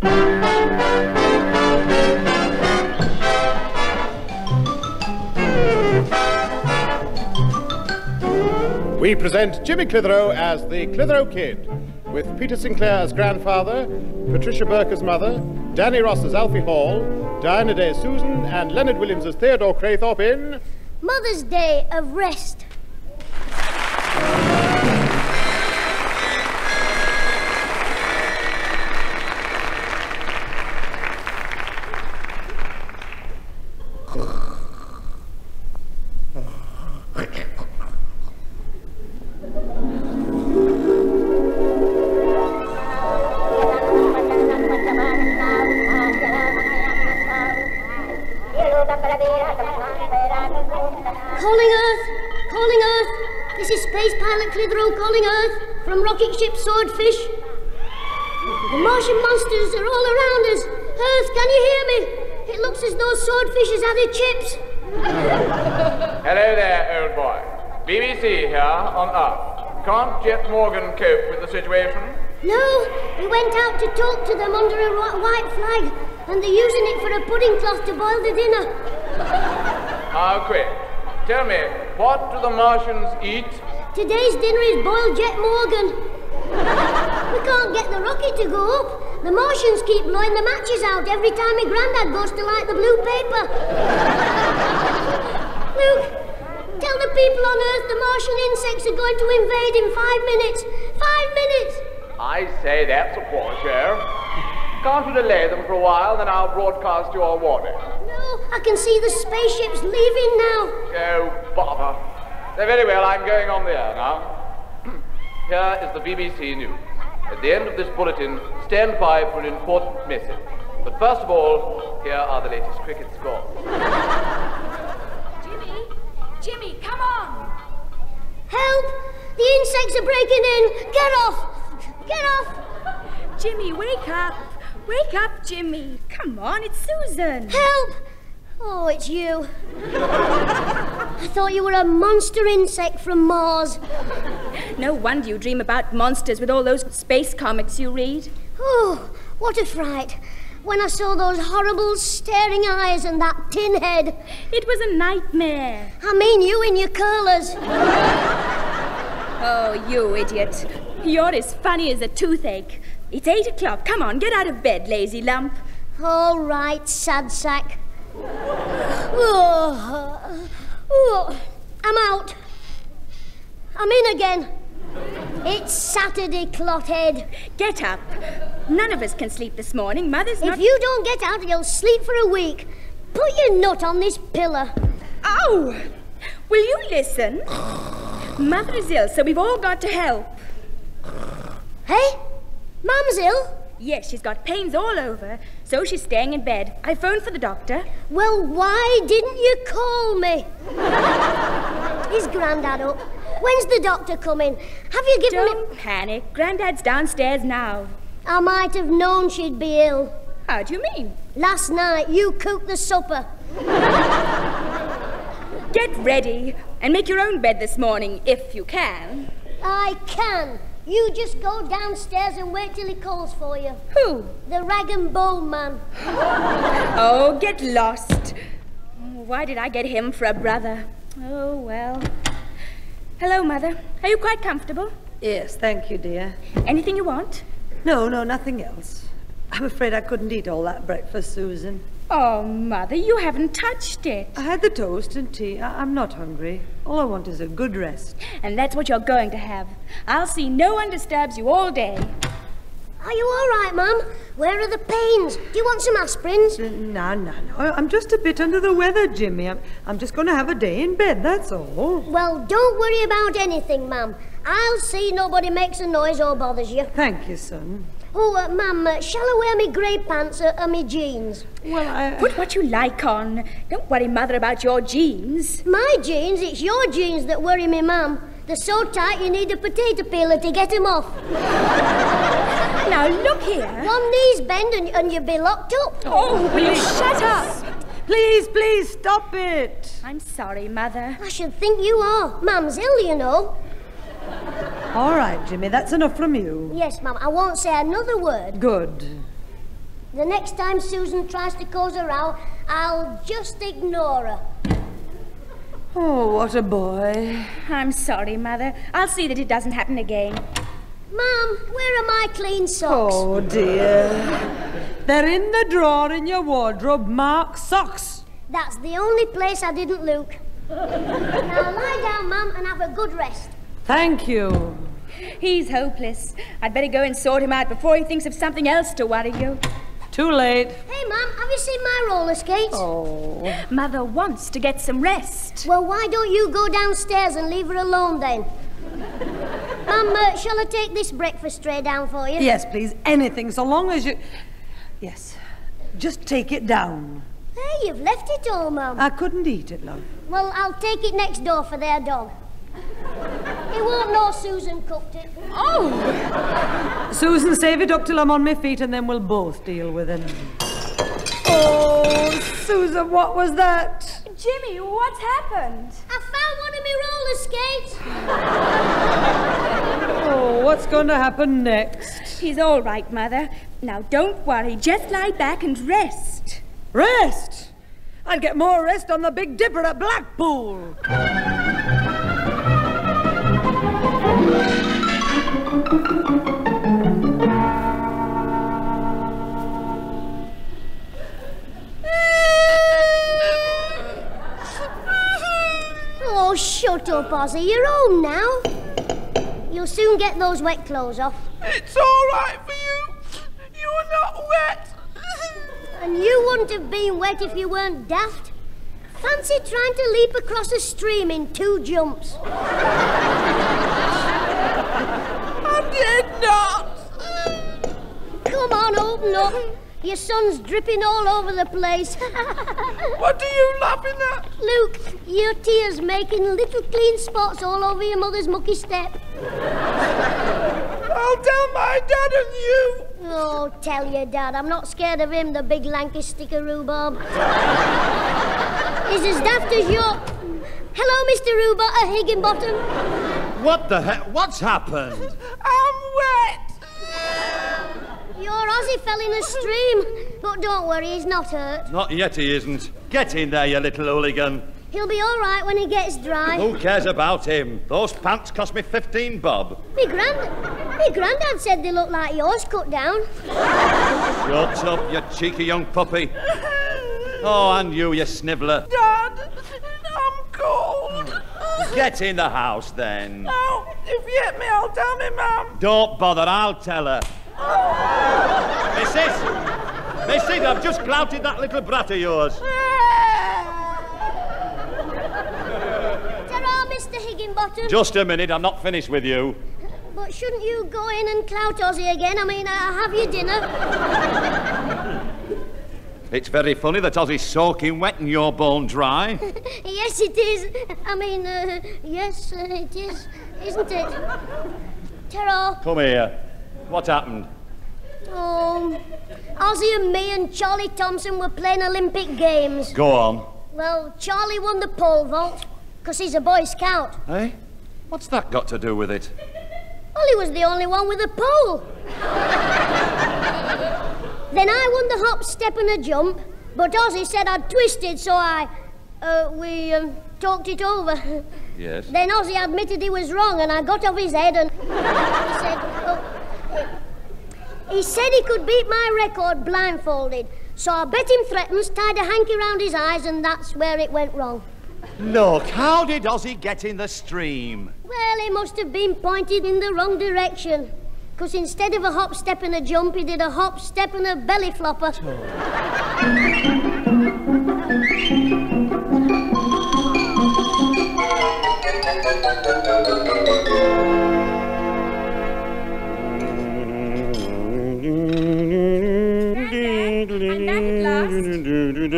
We present Jimmy Clitheroe as the Clitheroe Kid, with Peter Sinclair as grandfather, Patricia Burke as mother, Danny Ross as Alfie Hall, Diana Day as Susan, and Leonard Williams as Theodore Craythorpe in Mother's Day of Rest. Calling Earth. This is Space Pilot Clitheroe calling Earth from rocket ship Swordfish. The Martian monsters are all around us. Earth, can you hear me? It looks as though Swordfish has added chips. Hello there, old boy. BBC here on Earth. Can't Jet Morgan cope with the situation? No, we went out to talk to them under a white flag, and they're using it for a pudding cloth to boil the dinner. How quick. Tell me, what do the Martians eat? Today's dinner is boiled Jet Morgan. We can't get the rocket to go up. The Martians keep blowing the matches out every time my granddad goes to light the blue paper. Luke, tell the people on Earth the Martian insects are going to invade in 5 minutes. 5 minutes! I say that's a poor show. Can't you delay them for a while, then I'll broadcast your warning. No, I can see the spaceships leaving now. Oh, bother. Very well, I'm going on the air now. Here is the BBC News. At the end of this bulletin, stand by for an important message. But first of all, here are the latest cricket scores. Jimmy, come on! Help! The insects are breaking in! Get off! Get off! Jimmy, wake up! Wake up, Jimmy! Come on, it's Susan! Help! Oh, it's you. I thought you were a monster insect from Mars. No wonder you dream about monsters with all those space comics you read. Oh, what a fright. When I saw those horrible staring eyes and that tin head. It was a nightmare. I mean you in your curlers. Oh, you idiot. You're as funny as a toothache. It's 8 o'clock. Come on, get out of bed, lazy lump. All right, sad sack. I'm out. I'm in again. It's Saturday, clothead. Get up. None of us can sleep this morning. Mother's not... If you don't get out, you'll sleep for a week. Put your nut on this pillow. Ow! Will you listen? Mother is ill, so we've all got to help. Hey? Mum's ill? Yes, she's got pains all over, so she's staying in bed. I phoned for the doctor. Well, why didn't you call me? Is Grandad up? When's the doctor coming? Have you given me... Don't panic. Grandad's downstairs now. I might have known she'd be ill. How do you mean? Last night, you cooked the supper. Get ready and make your own bed this morning, if you can. I can. You just go downstairs and wait till he calls for you. Who? The rag and bone man. Oh, get lost. Why did I get him for a brother? Oh, well. Hello, Mother. Are you quite comfortable? Yes, thank you, dear. Anything you want? No, nothing else. I'm afraid I couldn't eat all that breakfast, Susan. Oh, Mother, you haven't touched it. I had the toast and tea. I'm not hungry. All I want is a good rest. And that's what you're going to have. I'll see no one disturbs you all day. Are you all right, Mum? Where are the pains? Do you want some aspirins? No. I'm just a bit under the weather, Jimmy. I'm just going to have a day in bed, that's all. Well, don't worry about anything, Mum. I'll see nobody makes a noise or bothers you. Thank you, son. Oh, Mum, shall I wear me grey pants or me jeans? Well, Put what you like on. Don't worry, Mother, about your jeans. My jeans? It's your jeans that worry me, Mum. They're so tight you need a potato peeler to get them off. Now, look here. One knee's bend and you'll be locked up. Oh, will you shut up? Please, stop it. I'm sorry, Mother. I should think you are. Mum's ill, you know. All right, Jimmy, that's enough from you. Yes, Mum, I won't say another word. Good. The next time Susan tries to cause a row, I'll just ignore her. Oh, what a boy. I'm sorry, Mother. I'll see that it doesn't happen again. Mum, where are my clean socks? Oh, dear. They're in the drawer in your wardrobe marked socks. That's the only place I didn't look. Now lie down, Mum, and have a good rest. Thank you. He's hopeless. I'd better go and sort him out before he thinks of something else to worry you. Too late. Hey, Mum, have you seen my roller skates? Oh. Mother wants to get some rest. Well, why don't you go downstairs and leave her alone then? Mum, shall I take this breakfast tray down for you? Yes, please. Anything, so long as you... Yes. Just take it down. Hey, you've left it all, Mum. I couldn't eat it, love. Well, I'll take it next door for their dog. He won't know Susan cooked it. Oh! Susan, save it up till I'm on my feet and then we'll both deal with him. Oh, Susan, what was that? Jimmy, what's happened? I found one of my roller skates. Oh, what's going to happen next? He's all right, Mother. Now, don't worry. Just lie back and rest. Rest? I'd get more rest on the Big Dipper at Blackpool. Oh, shut up, Ozzy. You're home now. You'll soon get those wet clothes off. It's all right for you. You're not wet. And you wouldn't have been wet if you weren't daft. Fancy trying to leap across a stream in 2 jumps. I did not. Come on, open up. Your sun's dripping all over the place. What are you laughing at? Luke, your tears making little clean spots all over your mother's mucky step. I'll tell my dad and you. Oh, tell your dad. I'm not scared of him, the big lanky stick of rhubarb. He's as daft as your... Hello, Mr. Higginbottom. What the heck? What's happened? I'm wet. Your Ozzy fell in a stream. But don't worry, he's not hurt. Not yet he isn't. Get in there, you little hooligan. He'll be all right when he gets dry. Who cares about him? Those pants cost me 15 bob. Me granddad said they look like yours cut down. Shut up, you cheeky young puppy. Oh, and you sniveller. Dad, I'm cold. Get in the house, then. No, if you hit me, I'll tell me, Mum. Don't bother, I'll tell her. Missus, I've just clouted that little brat of yours. Ta-ra, Mr. Higginbottom. Just a minute, I'm not finished with you. But shouldn't you go in and clout Ozzy again? I mean, have your dinner. It's very funny that Ozzy's soaking wet and you're bone dry. Yes, it is. I mean, yes, it is, isn't it? Ta-ra. Come here. What happened? Oh, Ozzy and me and Charlie Thompson were playing Olympic Games. Go on. Well, Charlie won the pole vault, because he's a Boy Scout. Eh? What's that got to do with it? Well, he was the only one with a pole. Then I won the hop, step and a jump, but Ozzy said I'd twisted, so we talked it over. Yes. Then Ozzy admitted he was wrong, and I got off his head and he said he could beat my record blindfolded. So I bet him threepence, tied a hanky round his eyes, and that's where it went wrong. Look, how did Ozzy get in the stream? Well, he must have been pointed in the wrong direction. Because instead of a hop, step and a jump, he did a hop, step and a belly flopper.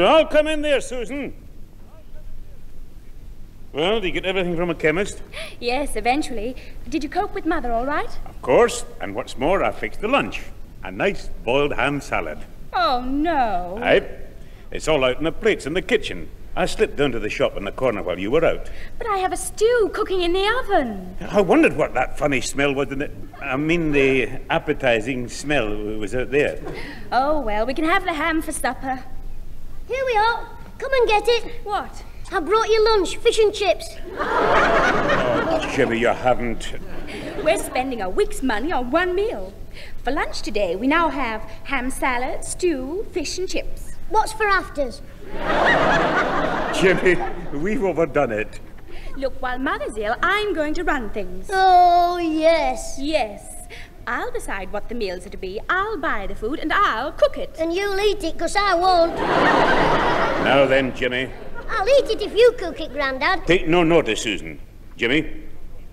I'll come in there, Susan. Well, did you get everything from a chemist? Yes, eventually. Did you cope with Mother all right? Of course. And what's more, I fixed the lunch. A nice boiled ham salad. Oh, no. Aye. It's all out in the plates in the kitchen. I slipped down to the shop in the corner while you were out. But I have a stew cooking in the oven. I wondered what that funny smell was in it. I mean, the appetizing smell was out there. Oh, well, we can have the ham for supper. Here we are. Come and get it. What? I brought you lunch, fish and chips. Oh, Jimmy, you haven't. We're spending a week's money on one meal. For lunch today, we now have ham salad, stew, fish and chips. What's for afters? Jimmy, we've overdone it. Look, while Mother's ill, I'm going to run things. Oh, yes. Yes. I'll decide what the meals are to be. I'll buy the food and I'll cook it. And you'll eat it, 'cause I won't. Now then, Jimmy. I'll eat it if you cook it, Grandad. Take no notice, Susan. Jimmy,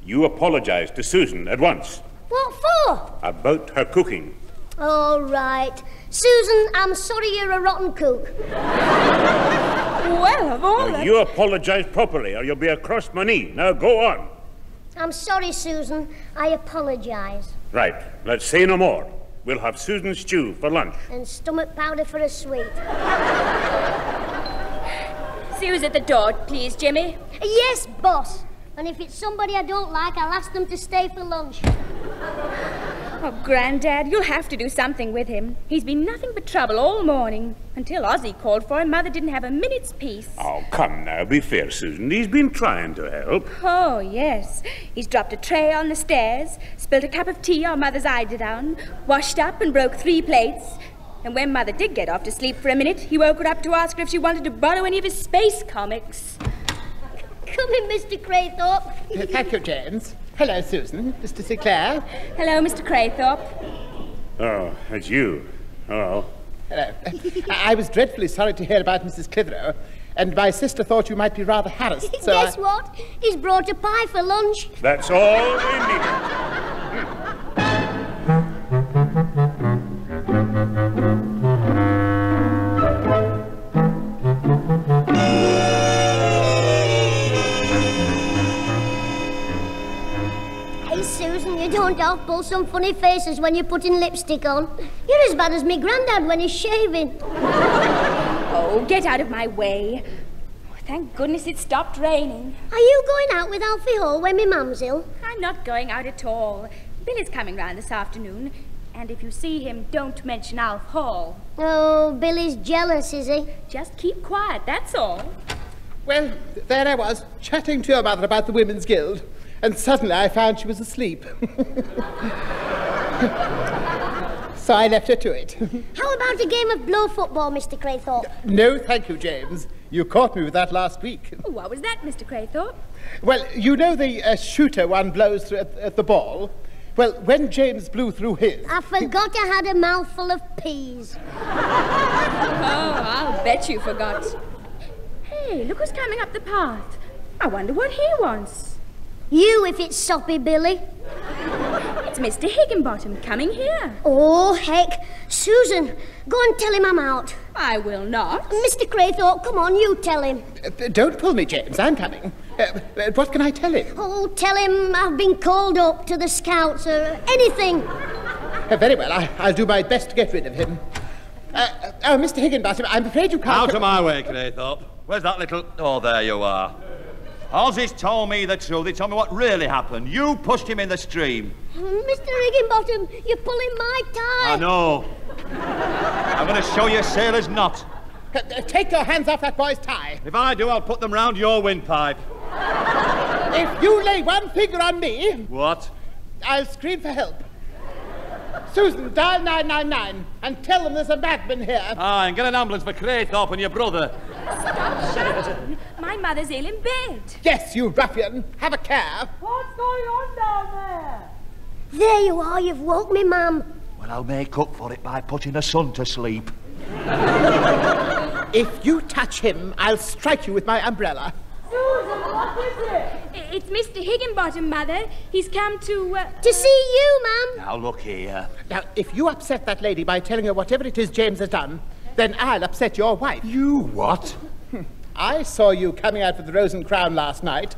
you apologize to Susan at once. What for? About her cooking. All right. Susan, I'm sorry you're a rotten cook. Well, of all Now, you apologize properly or you'll be across my knee. Now go on. I'm sorry, Susan. I apologise. Right, let's say no more. We'll have Susan's stew for lunch. And stomach powder for a sweet. Sue's at the door, please, Jimmy. Yes, boss. And if it's somebody I don't like, I'll ask them to stay for lunch. Oh, Grandad, you'll have to do something with him. He's been nothing but trouble all morning. Until Ozzy called for him, Mother didn't have a minute's peace. Oh, come now, be fair, Susan. He's been trying to help. Oh, yes. He's dropped a tray on the stairs, spilled a cup of tea on Mother's eiderdown, washed up and broke 3 plates. And when Mother did get off to sleep for a minute, he woke her up to ask her if she wanted to borrow any of his space comics. Come in, Mr. Craythorpe. Thank you, James. Hello, Susan. Mr. Sinclair. Hello, Mr. Craythorpe. Oh, it's you. Oh. Hello. I was dreadfully sorry to hear about Mrs. Clitheroe, and my sister thought you might be rather harassed, so Guess what? He's brought a pie for lunch. That's all we needed. Hey, Susan, you don't have to pull some funny faces when you're putting lipstick on. You're as bad as me Grandad when he's shaving. Oh, get out of my way. Thank goodness it stopped raining. Are you going out with Alfie Hall when me mum's ill? I'm not going out at all. Billy's coming round this afternoon, and if you see him, don't mention Alf Hall. Oh, Billy's jealous, is he? Just keep quiet, that's all. well, there I was, chatting to your mother about the Women's Guild, and suddenly I found she was asleep. So I left her to it. How about a game of blow football, Mr. Craythorpe? No, thank you, James. You caught me with that last week. What was that, Mr. Craythorpe? Well, you know the shooter one blows through at the ball? Well, when James blew through his... I forgot I had a mouthful of peas. Oh, I'll bet you forgot. Hey, look who's coming up the path. I wonder what he wants. You, if it's soppy, Billy. It's Mr. Higginbottom coming here. Oh, heck. Susan, go and tell him I'm out. I will not. Mr. Craythorpe, come on, you tell him. Don't pull me, James. I'm coming. What can I tell him? Oh, tell him I've been called up to the Scouts or anything. Very well. I'll do my best to get rid of him. Mr. Higginbottom, I'm afraid you can't... Out of my way, Craythorpe. Where's that little... Oh, there you are. Ozzy's told me the truth. He told me what really happened. You pushed him in the stream. Mr. Higginbottom, you're pulling my tie. I know. I'm going to show you sailor's knot. Take your hands off that boy's tie. If I do, I'll put them round your windpipe. If you lay one finger on me... What? I'll scream for help. Susan, dial 999 and tell them there's a madman here. Aye, and get an ambulance for Craythorpe and your brother. Stop shouting. My mother's ill in bed. Yes, you ruffian. Have a care. What's going on down there? There you are, you've woke me, Mum. Well, I'll make up for it by putting the son to sleep. If you touch him, I'll strike you with my umbrella. Susan, what is it? It's Mr. Higginbottom, Mother. He's come to... To see you, Mum. Now, look here. Now, if you upset that lady by telling her whatever it is James has done, then I'll upset your wife. You what? I saw you coming out with the Rose and Crown last night.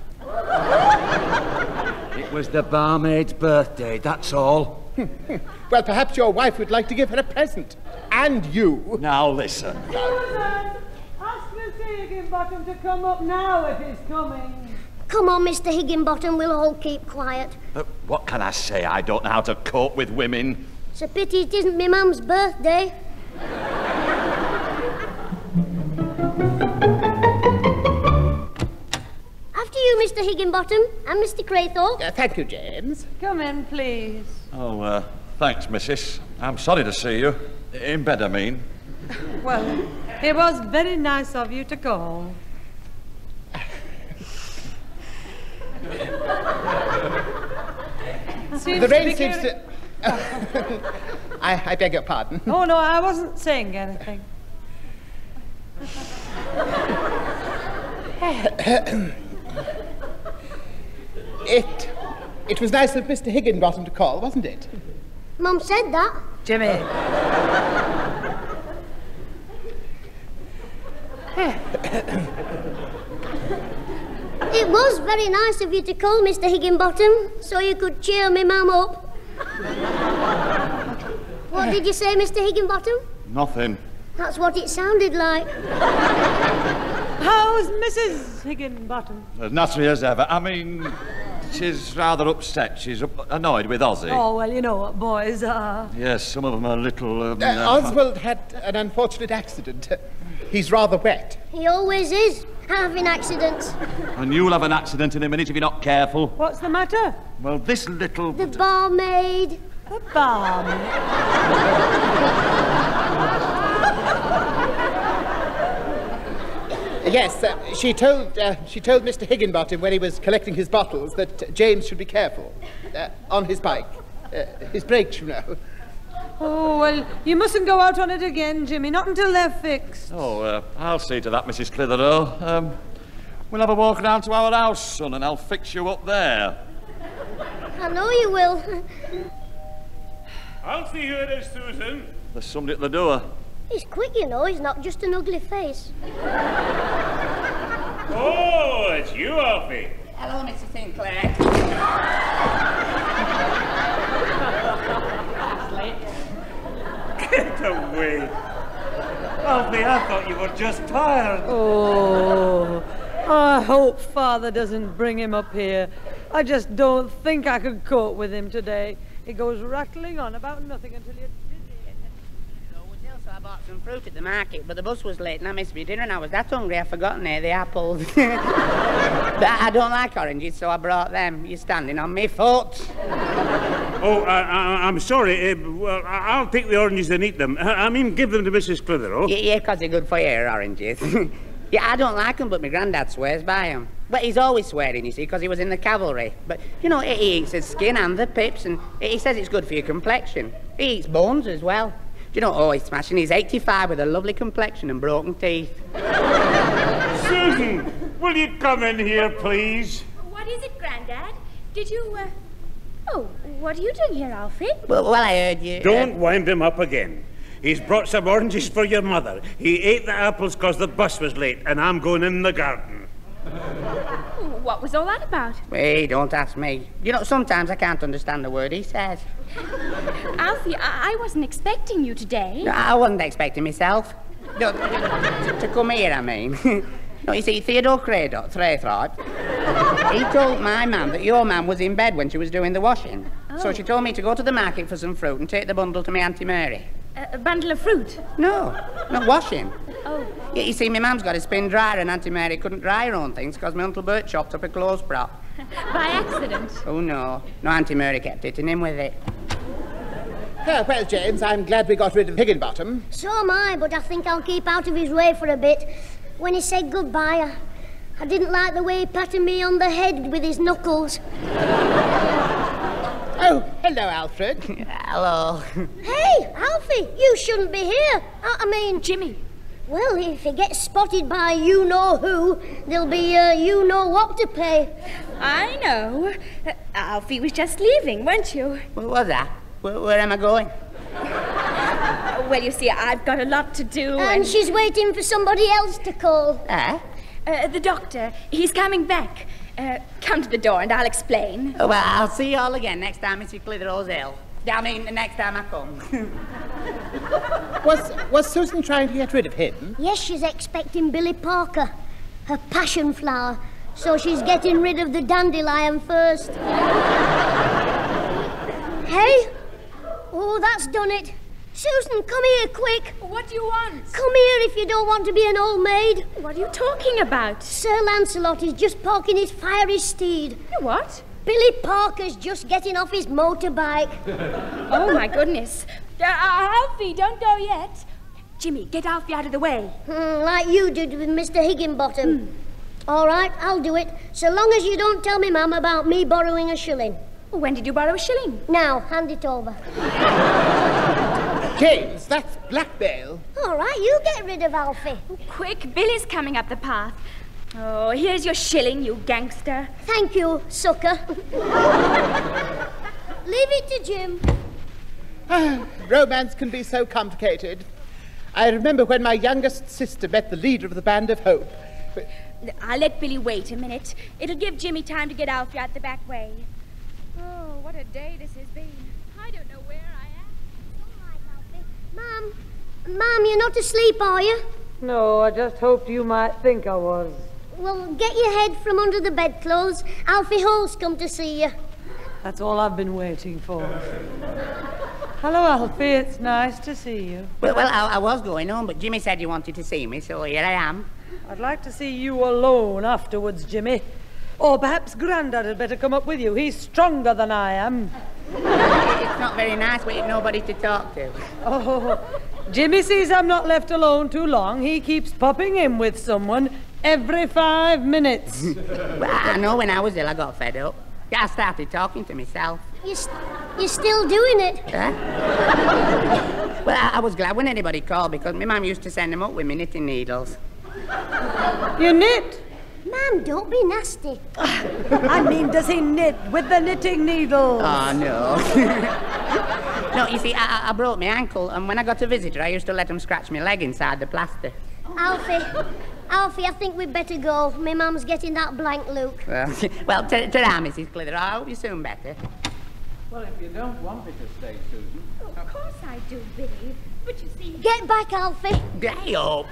It was the barmaid's birthday, that's all. Well, perhaps your wife would like to give her a present. And you. Now, listen. Susan, ask Miss Mr. Higginbottom to come up now if he's coming. Come on, Mr. Higginbottom, we'll all keep quiet. What can I say? I don't know how to cope with women. It's a pity it isn't me mum's birthday. After you, Mr. Higginbottom, and Mr. Clitheroe. Thank you, James. Come in, please. Oh, thanks, missus. I'm sorry to see you. In bed, I mean. Well, it was very nice of you to call. The rain seems to... I beg your pardon. Oh, no, I wasn't saying anything. It was nice of Mr. Higginbottom to call, wasn't it? Mum said that. Jimmy. It was very nice of you to call, Mr. Higginbottom, so you could cheer me mum up. What did you say, Mr. Higginbottom? Nothing. That's what it sounded like. How's Mrs. Higginbottom? As naturally as ever. I mean, she's rather upset. She's annoyed with Ozzy. Oh, well, you know what boys are. Yes, some of them are a little... Oswald had an unfortunate accident. He's rather wet. He always is, having accidents. And you'll have an accident in a minute if you're not careful. What's the matter? Well, this little... The barmaid. The barmaid? Yes, she told Mr. Higginbottom when he was collecting his bottles that James should be careful on his bike. His brakes, you know. Oh, well, you mustn't go out on it again, Jimmy, not until they're fixed. Oh, I'll see to that, Mrs. Clitheroe. We'll have a walk round to our house, son, and I'll fix you up there. I know you will. I'll see who it is, Susan. There's somebody at the door. He's quick, you know. He's not just an ugly face. Oh, it's you, Alfie. Hello, Mr. Sinclair. Get away. Alfie, I thought you were just tired. Oh, I hope Father doesn't bring him up here. I just don't think I could cope with him today. He goes rattling on about nothing until you're dizzy. So I bought some fruit at the market, but the bus was late and I missed my dinner and I was that hungry I've forgotten the apples. But I don't like oranges, so I brought them. You're standing on me foot. Oh, I'm sorry. Well, I'll take the oranges and eat them. I mean, give them to Mrs. Clitheroe. Yeah, because they're good for your oranges. Yeah, I don't like them, but my granddad swears by them. But he's always swearing, you see, because he was in the cavalry. But, you know, he eats the skin and the pips, and he says it's good for your complexion. He eats bones as well. Do you know, oh, he's smashing. He's 85 with a lovely complexion and broken teeth. Susan, will you come in here, please? What is it, Grandad? Did you, Oh, what are you doing here, Alfie? Well, I heard you... Don't wind him up again. He's brought some oranges for your mother. He ate the apples because the bus was late, and I'm going in the garden. What was all that about? Hey, don't ask me. You know, sometimes I can't understand the word he says. Alfie, I wasn't expecting you today. No, I wasn't expecting myself. No, to come here, I mean. No, you see, Theodore Clitheroe, he told my mum that your mum was in bed when she was doing the washing. Oh. So she told me to go to the market for some fruit and take the bundle to my Auntie Mary. A bundle of fruit? No, not washing. Oh. Yeah, you see, my mum's got a spin dryer and Auntie Mary couldn't dry her own things because my Uncle Bert chopped up a clothes prop. By accident? Oh, no. No, Auntie Mary kept hitting him with it. Well, James, I'm glad we got rid of Higginbottom. So am I, but I think I'll keep out of his way for a bit. When he said goodbye, I didn't like the way he patted me on the head with his knuckles. Oh, hello, Alfred. Hello. Hey, Alfie, you shouldn't be here. I mean... Jimmy. Well, if he gets spotted by you-know-who, there'll be you-know-what to pay. I know. Alfie was just leaving, weren't you? What was that? Where am I going? Well, you see, I've got a lot to do. And she's waiting for somebody else to call. The doctor. He's coming back. Come to the door and I'll explain. Oh, well, I'll see you all again next time Mrs. Clitheroe's ill. I mean, the next time I come. Was Susan trying to get rid of him? Yes, she's expecting Billy Parker, her passion flower. So she's getting rid of the dandelion first. Hey? Oh, that's done it. Susan, come here, quick. What do you want? Come here if you don't want to be an old maid. What are you talking about? Sir Lancelot is just parking his fiery steed. What? Billy Parker's just getting off his motorbike. Oh, my goodness. Alfie, don't go yet. Jimmy, get Alfie out of the way. Like you did with Mr. Higginbottom. All right, I'll do it, so long as you don't tell me, Mum, about me borrowing a shilling. When did you borrow a shilling? Now, hand it over. James, that's blackmail. All right, you get rid of Alfie. Quick, Billy's coming up the path. Oh, here's your shilling, you gangster. Thank you, sucker. Leave it to Jim. Romance can be so complicated. I remember when my youngest sister met the leader of the Band of Hope. I'll let Billy wait a minute. It'll give Jimmy time to get Alfie out the back way. Oh, what a day this has been. I don't know where I am. All right, Alfie. Mum, you're not asleep, are you? No, I just hoped you might think I was. Well, get your head from under the bedclothes. Alfie Hall's come to see you. That's all I've been waiting for. Hello, Alfie. It's nice to see you. Well, I was going home, but Jimmy said you wanted to see me, so here I am. I'd like to see you alone afterwards, Jimmy. Or perhaps Grandad had better come up with you. He's stronger than I am. It's not very nice with nobody to talk to. Oh, Jimmy sees I'm not left alone too long. He keeps popping in with someone every 5 minutes. Well, I know when I was ill, I got fed up. I started talking to myself. You're still doing it? Huh? Well, I was glad when anybody called because my mum used to send them up with me knitting needles. You knit? Ma'am, don't be nasty. I mean, does he knit with the knitting needles? Oh, no. No, you see, I broke my ankle, and when I got a visitor, I used to let him scratch my leg inside the plaster. Alfie, I think we'd better go. My mum's getting that blank look. Well, ta-ra, Mrs. Clitheroe. I hope you're soon better. Well, if you don't want me to stay, Susan... Of course I do, Billy. But you see... Get back, Alfie. Get up.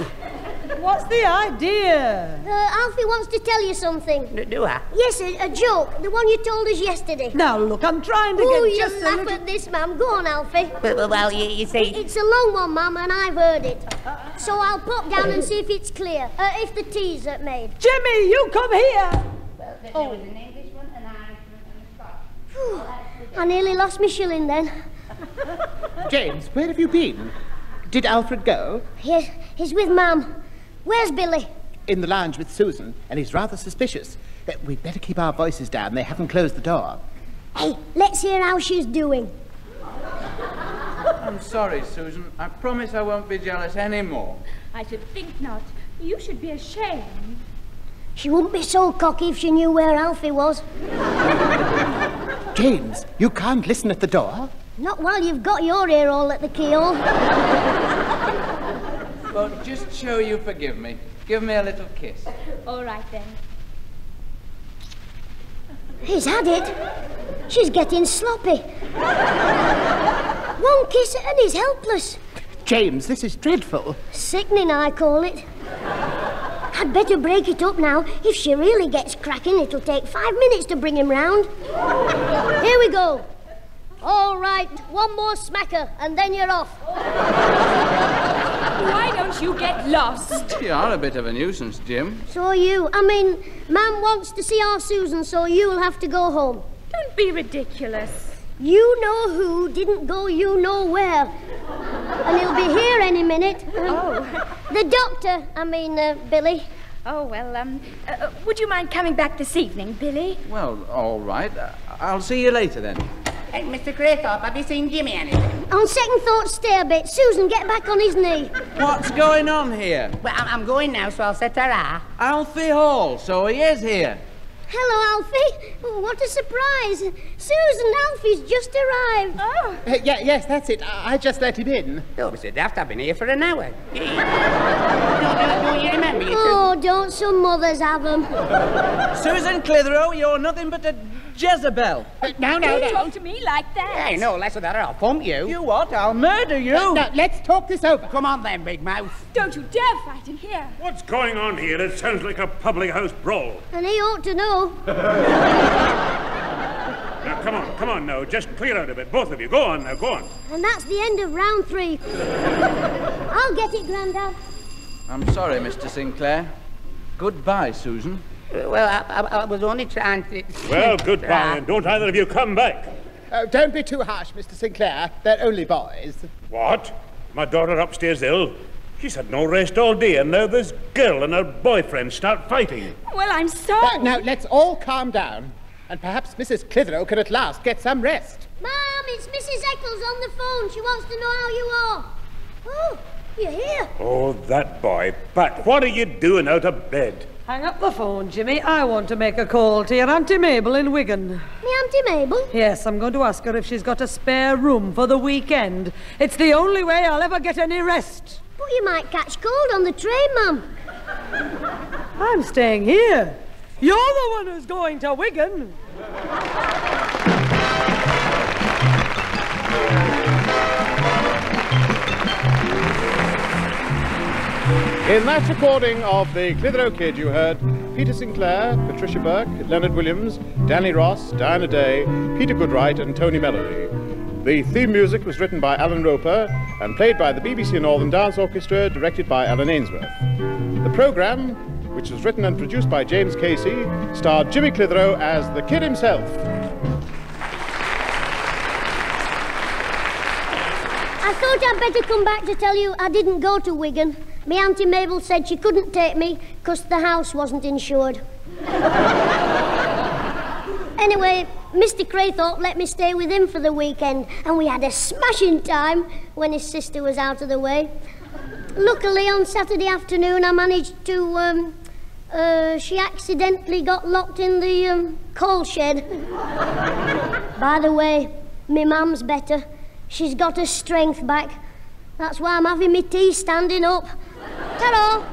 What's the idea? Alfie wants to tell you something. Do I? Yes, a joke. The one you told us yesterday. Now, look, I'm trying to get just you laugh at this, ma'am. Go on, Alfie. Well, you see... It's a long one, Mum, and I've heard it. So I'll pop down and see if it's clear. If the tea's made. Jimmy, you come here. Well, there was an English one, an Irish one, and a Scotch. I nearly lost my shilling then. James, where have you been? Did Alfred go? He's with Mum. Where's Billy? In the lounge with Susan, and he's rather suspicious. We'd better keep our voices down. They haven't closed the door. Hey, let's hear how she's doing. I'm sorry, Susan. I promise I won't be jealous anymore. I should think not. You should be ashamed. She wouldn't be so cocky if she knew where Alfie was. James, you can't listen at the door. Not while you've got your ear all at the keyhole. Well, just show you forgive me. Give me a little kiss. All right, then. He's had it. She's getting sloppy. One kiss and he's helpless. James, this is dreadful. Sickening, I call it. I'd better break it up now. If she really gets cracking, it'll take 5 minutes to bring him round. Here we go. All right, one more smacker, and then you're off. Why don't you get lost? You are a bit of a nuisance, Jim. So are you. I mean, Mum wants to see our Susan, so you'll have to go home. Don't be ridiculous. You know who didn't go you know where. And he'll be here any minute. Oh. The doctor, Billy. Oh, well, would you mind coming back this evening, Billy? Well, all right. I'll see you later, then. Hey, Mr. Clitheroe, have you seen Jimmy anything? On second thought, stay a bit. Susan, get back on his knee. What's going on here? Well, I'm going now, so I'll say ta-ra. Alfie Hall, so he is here. Hello, Alfie. Oh, what a surprise. Susan, Alfie's just arrived. Oh. Yes, that's it. I just let him in. Don't be so daft. I've been here for an hour. Don't you remember? Oh, don't some mothers have them? Susan Clitheroe, you're nothing but a Jezebel. Now, Don't talk to me like that. Hey, no less of that or I'll thump you. You what? I'll murder you. Now, let's talk this over. Come on then, big mouth. Don't you dare fight in here. What's going on here? It sounds like a public house brawl. And he ought to know. Now, come on now. Just clear out of it, both of you. Go on now, go on. And that's the end of round 3. I'll get it, Grandad. I'm sorry, Mr. Sinclair. Goodbye, Susan. Well, I was only trying to... Well, goodbye, and don't either of you come back. Don't be too harsh, Mr. Sinclair. They're only boys. What? My daughter upstairs ill? She's had no rest all day, and now this girl and her boyfriend start fighting. Well, I'm sorry. Now, let's all calm down, and perhaps Mrs. Clitheroe can at last get some rest. Mum, it's Mrs. Eccles on the phone. She wants to know how you are. Oh, you're here. Oh, that boy. Pat, what are you doing out of bed? Hang up the phone, Jimmy. I want to make a call to your Auntie Mabel in Wigan. Me Auntie Mabel? Yes, I'm going to ask her if she's got a spare room for the weekend. It's the only way I'll ever get any rest. But you might catch cold on the train, Mum. I'm staying here. You're the one who's going to Wigan. In that recording of the Clitheroe Kid, you heard Peter Sinclair, Patricia Burke, Leonard Williams, Danny Ross, Diana Day, Peter Goodright and Tony Mellery. The theme music was written by Alan Roper and played by the BBC Northern Dance Orchestra, directed by Alan Ainsworth. The programme, which was written and produced by James Casey, starred Jimmy Clitheroe as the Kid himself. I thought I'd better come back to tell you I didn't go to Wigan. Me Auntie Mabel said she couldn't take me because the house wasn't insured. Anyway, Mr. Craythorpe let me stay with him for the weekend, and we had a smashing time when his sister was out of the way. Luckily, on Saturday afternoon, I managed to, she accidentally got locked in the coal shed. By the way, me mum's better. She's got her strength back. That's why I'm having me tea standing up. Ta-ra!